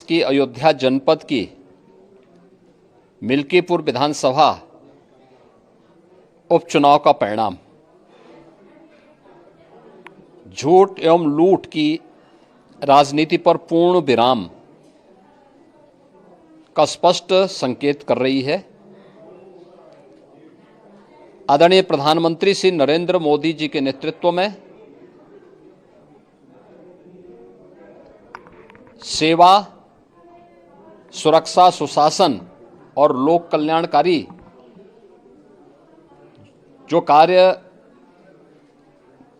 की अयोध्या जनपद की मिल्कीपुर विधानसभा उपचुनाव का परिणाम झूठ एवं लूट की राजनीति पर पूर्ण विराम का स्पष्ट संकेत कर रही है। आदरणीय प्रधानमंत्री श्री नरेंद्र मोदी जी के नेतृत्व में सेवा, सुरक्षा, सुशासन और लोक कल्याणकारी जो कार्य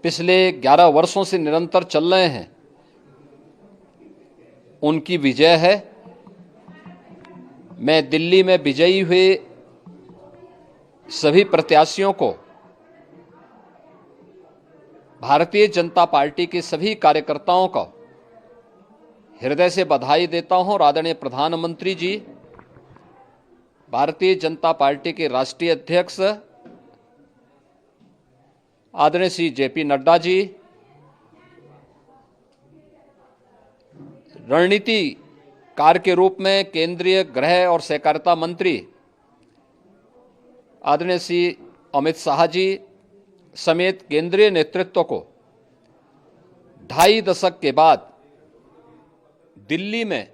पिछले 11 वर्षों से निरंतर चल रहे हैं, उनकी विजय है। मैं दिल्ली में विजयी हुए सभी प्रत्याशियों को, भारतीय जनता पार्टी के सभी कार्यकर्ताओं को हृदय से बधाई देता हूं और आदरणीय प्रधानमंत्री जी, भारतीय जनता पार्टी के राष्ट्रीय अध्यक्ष आदरणीय श्री जेपी नड्डा जी, रणनीतिकार के रूप में केंद्रीय गृह और सहकारिता मंत्री आदरणीय श्री अमित शाह जी समेत केंद्रीय नेतृत्व को 2.5 दशक के बाद दिल्ली में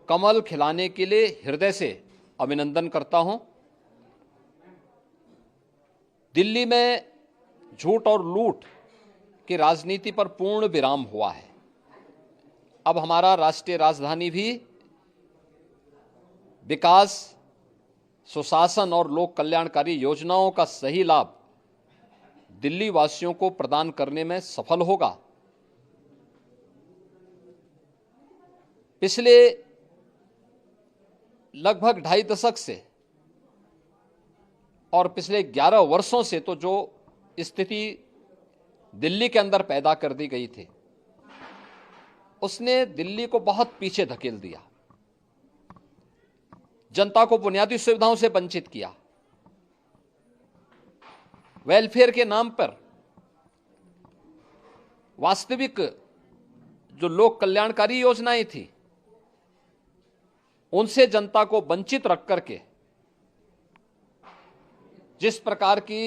कमल खिलाने के लिए हृदय से अभिनंदन करता हूं। दिल्ली में झूठ और लूट की राजनीति पर पूर्ण विराम हुआ है। अब हमारा राष्ट्रीय राजधानी भी विकास, सुशासन और लोक कल्याणकारी योजनाओं का सही लाभ दिल्ली वासियों को प्रदान करने में सफल होगा। पिछले लगभग 2.5 दशक से और पिछले 11 वर्षों से तो जो स्थिति दिल्ली के अंदर पैदा कर दी गई थी, उसने दिल्ली को बहुत पीछे धकेल दिया, जनता को बुनियादी सुविधाओं से वंचित किया। वेलफेयर के नाम पर वास्तविक जो लोक कल्याणकारी योजनाएं थी, उनसे जनता को वंचित रख करके जिस प्रकार की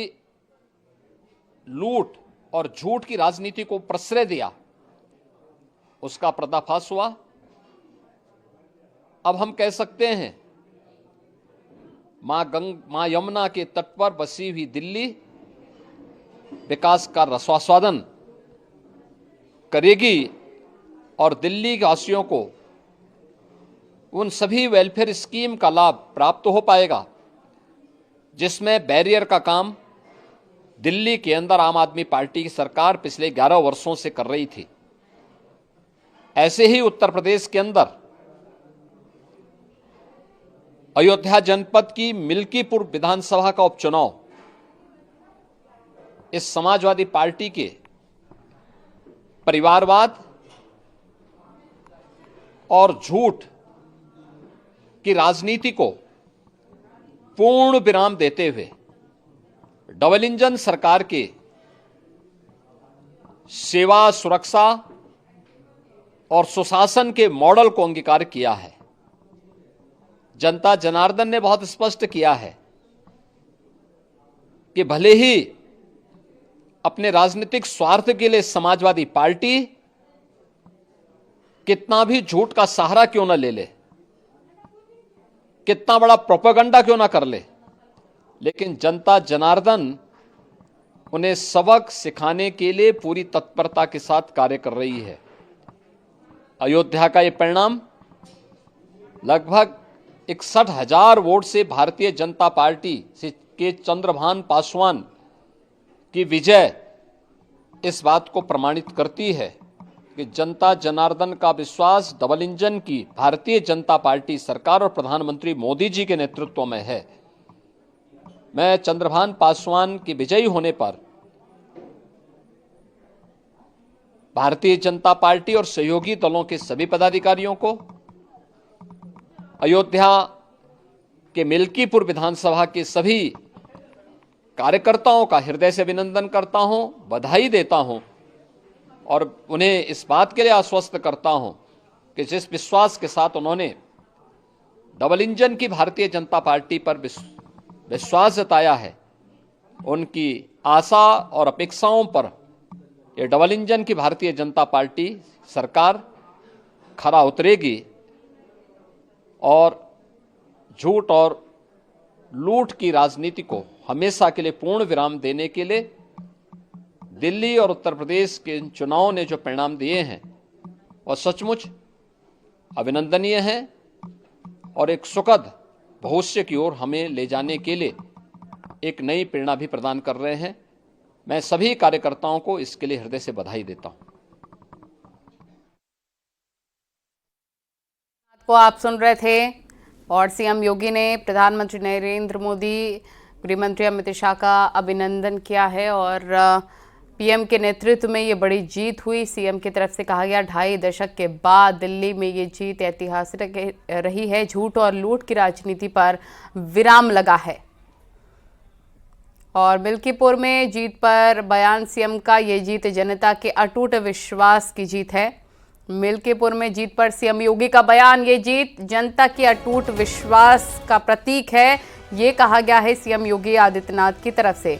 लूट और झूठ की राजनीति को प्रश्रय दिया, उसका पर्दाफाश हुआ। अब हम कह सकते हैं मां यमुना के तट पर बसी हुई दिल्ली विकास का रसास्वादन करेगी और दिल्ली वासियों को उन सभी वेलफेयर स्कीम का लाभ प्राप्त हो पाएगा जिसमें बैरियर का काम दिल्ली के अंदर आम आदमी पार्टी की सरकार पिछले 11 वर्षों से कर रही थी। ऐसे ही उत्तर प्रदेश के अंदर अयोध्या जनपद की मिल्कीपुर विधानसभा का उपचुनाव इस समाजवादी पार्टी के परिवारवाद और झूठ की राजनीति को पूर्ण विराम देते हुए डबल इंजन सरकार के सेवा, सुरक्षा और सुशासन के मॉडल को अंगीकार किया है। जनता जनार्दन ने बहुत स्पष्ट किया है कि भले ही अपने राजनीतिक स्वार्थ के लिए समाजवादी पार्टी कितना भी झूठ का सहारा क्यों न ले ले, कितना बड़ा प्रोपेगेंडा क्यों ना कर ले, लेकिन जनता जनार्दन उन्हें सबक सिखाने के लिए पूरी तत्परता के साथ कार्य कर रही है। अयोध्या का यह परिणाम लगभग 61,000 वोट से भारतीय जनता पार्टी के चंद्रभान पासवान की विजय इस बात को प्रमाणित करती है कि जनता जनार्दन का विश्वास डबल इंजन की भारतीय जनता पार्टी सरकार और प्रधानमंत्री मोदी जी के नेतृत्व में है। मैं चंद्रभान पासवान की विजयी होने पर भारतीय जनता पार्टी और सहयोगी दलों के सभी पदाधिकारियों को, अयोध्या के मिल्कीपुर विधानसभा के सभी कार्यकर्ताओं का हृदय से अभिनंदन करता हूं, बधाई देता हूं और उन्हें इस बात के लिए आश्वस्त करता हूं कि जिस विश्वास के साथ उन्होंने डबल इंजन की भारतीय जनता पार्टी पर विश्वास जताया है, उनकी आशा और अपेक्षाओं पर ये डबल इंजन की भारतीय जनता पार्टी सरकार खरा उतरेगी और झूठ और लूट की राजनीति को हमेशा के लिए पूर्ण विराम देने के लिए दिल्ली और उत्तर प्रदेश के इन चुनावों ने जो परिणाम दिए हैं वह सचमुच अभिनंदनीय हैं और एक सुखद भविष्य की ओर हमें ले जाने के लिए एक नई प्रेरणा भी प्रदान कर रहे हैं। मैं सभी कार्यकर्ताओं को इसके लिए हृदय से बधाई देता हूं। को आप सुन रहे थे और सीएम योगी ने प्रधानमंत्री नरेंद्र मोदी, गृहमंत्री अमित शाह का अभिनंदन किया है और पीएम के नेतृत्व में ये बड़ी जीत हुई। सीएम की तरफ से कहा गया 2.5 दशक के बाद दिल्ली में ये जीत ऐतिहासिक रही है। झूठ और लूट की राजनीति पर विराम लगा है और मिल्कीपुर में जीत पर बयान सीएम का, ये जीत जनता के अटूट विश्वास की जीत है। मिल्कीपुर में जीत पर सीएम योगी का बयान, ये जीत जनता की अटूट विश्वास का प्रतीक है, ये कहा गया है सीएम योगी आदित्यनाथ की तरफ से।